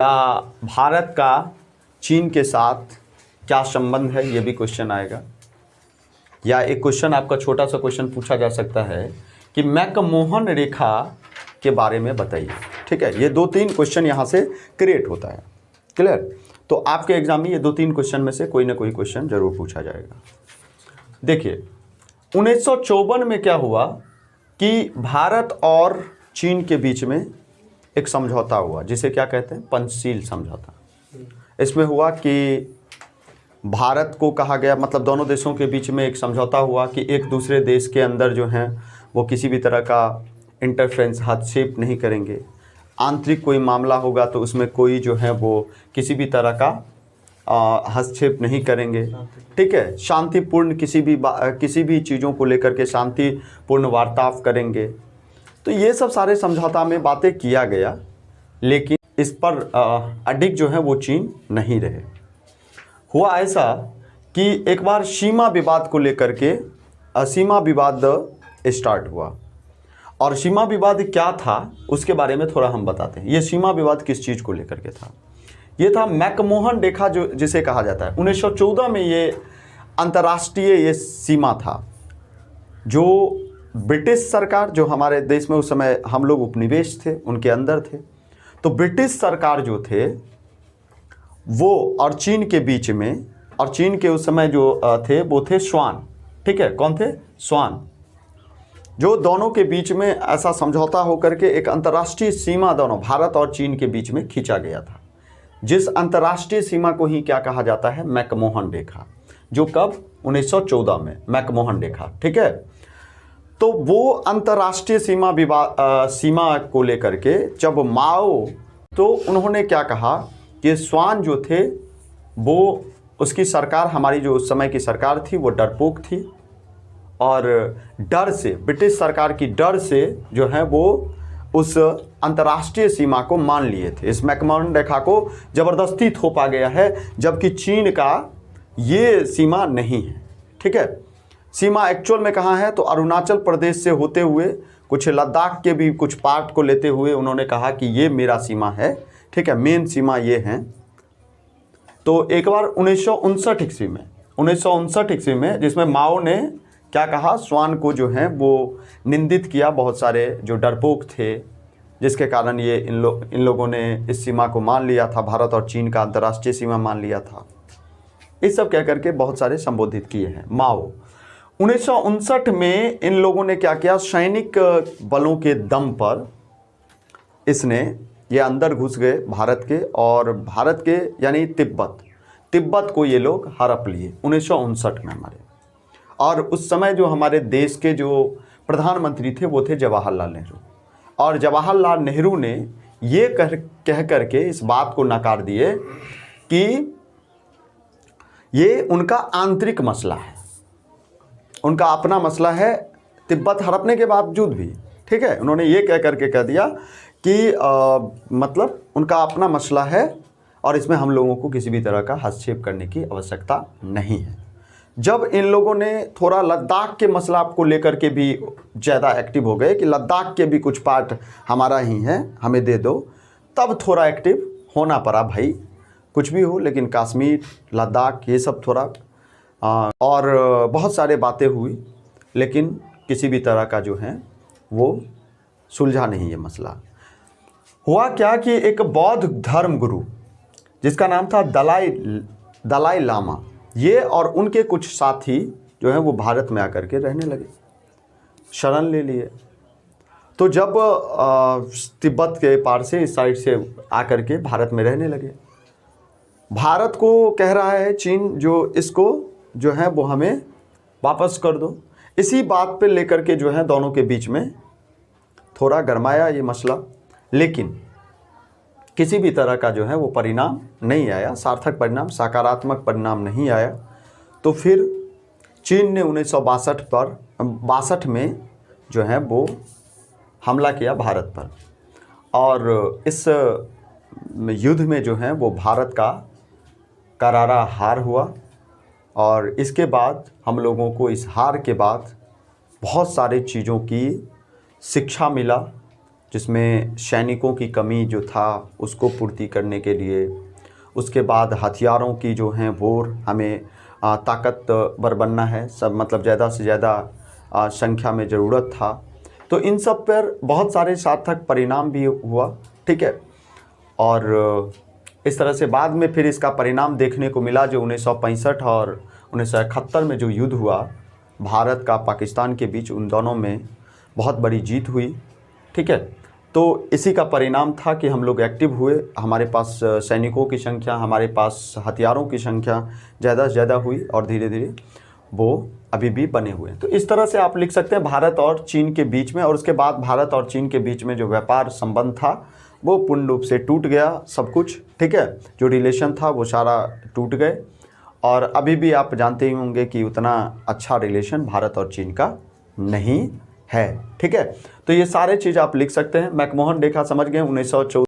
या भारत का चीन के साथ क्या संबंध है, ये भी क्वेश्चन आएगा। या एक क्वेश्चन आपका छोटा सा क्वेश्चन पूछा जा सकता है कि मैकमोहन रेखा के बारे में बताइए। ठीक है, ये 2-3 क्वेश्चन यहाँ से क्रिएट होता है। क्लियर? तो आपके एग्जाम में ये 2-3 क्वेश्चन में से कोई ना कोई क्वेश्चन जरूर पूछा जाएगा। देखिए 1954 में क्या हुआ कि भारत और चीन के बीच में एक समझौता हुआ, जिसे क्या कहते हैं, पंचशील समझौता। इसमें हुआ कि भारत को कहा गया, मतलब दोनों देशों के बीच में एक समझौता हुआ कि एक दूसरे देश के अंदर जो हैं वो किसी भी तरह का इंटरफेरेंस, हस्तक्षेप नहीं करेंगे। आंतरिक कोई मामला होगा तो उसमें कोई जो है वो किसी भी तरह का हस्तक्षेप नहीं करेंगे। ठीक है, शांतिपूर्ण किसी भी चीज़ों को लेकर के शांतिपूर्ण वार्तालाप करेंगे। तो ये सब सारे समझौता में बातें किया गया, लेकिन इस पर अडिग जो है वो चीन नहीं रहे। हुआ ऐसा कि एक बार सीमा विवाद को लेकर के सीमा विवाद स्टार्ट हुआ। और सीमा विवाद क्या था उसके बारे में थोड़ा हम बताते हैं। ये सीमा विवाद किस चीज़ को लेकर के था? ये था मैकमोहन रेखा, जो जिसे कहा जाता है। 1914 में ये अंतर्राष्ट्रीय ये सीमा था, जो ब्रिटिश सरकार, जो हमारे देश में उस समय हम लोग उपनिवेश थे, उनके अंदर थे। तो ब्रिटिश सरकार जो थे वो और चीन के बीच में, और चीन के उस समय जो थे वो थे स्वान। ठीक है, कौन थे? स्वान। जो दोनों के बीच में ऐसा समझौता होकर के एक अंतर्राष्ट्रीय सीमा दोनों भारत और चीन के बीच में खींचा गया था, जिस अंतर्राष्ट्रीय सीमा को ही क्या कहा जाता है? मैकमोहन रेखा। जो कब? 1914 में मैकमोहन रेखा। ठीक है, तो वो अंतर्राष्ट्रीय सीमा को लेकर के जब माओ, तो उन्होंने क्या कहा कि स्वान जो थे वो, उसकी सरकार, हमारी जो उस समय की सरकार थी वो डरपोक थी, और डर से, ब्रिटिश सरकार की डर से जो है वो उस अंतर्राष्ट्रीय सीमा को मान लिए थे। इस मैकमोहन रेखा को ज़बरदस्ती थोपा गया है, जबकि चीन का ये सीमा नहीं है। ठीक है, सीमा एक्चुअल में कहाँ है? तो अरुणाचल प्रदेश से होते हुए कुछ लद्दाख के भी कुछ पार्ट को लेते हुए उन्होंने कहा कि ये मेरा सीमा है। ठीक है, मेन सीमा ये है। तो एक बार 1959 ईस्वी में जिसमें माओ ने क्या कहा? स्वान को जो है वो निंदित किया, बहुत सारे जो डरपोक थे, जिसके कारण ये इन लोगों ने इस सीमा को मान लिया था, भारत और चीन का अंतर्राष्ट्रीय सीमा मान लिया था। इस सब कह करके बहुत सारे संबोधित किए हैं माओ। 1959 में इन लोगों ने क्या किया? सैनिक बलों के दम पर इसने ये अंदर घुस गए भारत के, और भारत के यानी तिब्बत को ये लोग हड़प लिए 1959 में हमारे। और उस समय जो हमारे देश के जो प्रधानमंत्री थे वो थे जवाहरलाल नेहरू। और जवाहरलाल नेहरू ने ये कह करके इस बात को नकार दिए कि ये उनका आंतरिक मसला है, उनका अपना मसला है, तिब्बत हड़पने के बावजूद भी। ठीक है, उन्होंने ये कह करके कह दिया कि मतलब उनका अपना मसला है और इसमें हम लोगों को किसी भी तरह का हस्तक्षेप करने की आवश्यकता नहीं है। जब इन लोगों ने थोड़ा लद्दाख के मसला को लेकर के भी ज़्यादा एक्टिव हो गए कि लद्दाख के भी कुछ पार्ट हमारा ही है, हमें दे दो, तब थोड़ा एक्टिव होना पड़ा। भाई कुछ भी हो, लेकिन कश्मीर, लद्दाख, ये सब थोड़ा और बहुत सारे बातें हुई, लेकिन किसी भी तरह का जो है वो सुलझा नहीं ये मसला। हुआ क्या कि एक बौद्ध धर्म गुरु जिसका नाम था दलाई लामा, ये और उनके कुछ साथी जो हैं वो भारत में आकर के रहने लगे, शरण ले लिए। तो जब तिब्बत के पार से, इस साइड से आकर के भारत में रहने लगे, भारत को कह रहा है चीन जो इसको जो है वो हमें वापस कर दो। इसी बात पे लेकर के जो है दोनों के बीच में थोड़ा गरमाया ये मसला, लेकिन किसी भी तरह का जो है वो परिणाम नहीं आया, सार्थक परिणाम, सकारात्मक परिणाम नहीं आया। तो फिर चीन ने 1962 में जो है वो हमला किया भारत पर, और इस युद्ध में जो है वो भारत का करारा हार हुआ। और इसके बाद हम लोगों को इस हार के बाद बहुत सारी चीज़ों की शिक्षा मिला, जिसमें सैनिकों की कमी जो था उसको पूर्ति करने के लिए, उसके बाद हथियारों की जो हैं वो हमें ताकतवर बनना है, सब मतलब ज़्यादा से ज़्यादा संख्या में ज़रूरत था। तो इन सब पर बहुत सारे सार्थक परिणाम भी हुआ, ठीक है। और इस तरह से बाद में फिर इसका परिणाम देखने को मिला जो 1965 और 1971 में जो युद्ध हुआ भारत का पाकिस्तान के बीच, उन दोनों में बहुत बड़ी जीत हुई, ठीक है। तो इसी का परिणाम था कि हम लोग एक्टिव हुए, हमारे पास सैनिकों की संख्या, हमारे पास हथियारों की संख्या ज़्यादा से ज़्यादा हुई और धीरे धीरे वो अभी भी बने हुए हैं। तो इस तरह से आप लिख सकते हैं भारत और चीन के बीच में, और उसके बाद भारत और चीन के बीच में जो व्यापार संबंध था वो पूर्ण रूप से टूट गया, सब कुछ, ठीक है। जो रिलेशन था वो सारा टूट गए, और अभी भी आप जानते ही होंगे कि उतना अच्छा रिलेशन भारत और चीन का नहीं है, ठीक है। तो ये सारे चीज़ आप लिख सकते हैं। मैकमोहन रेखा समझ गए 1914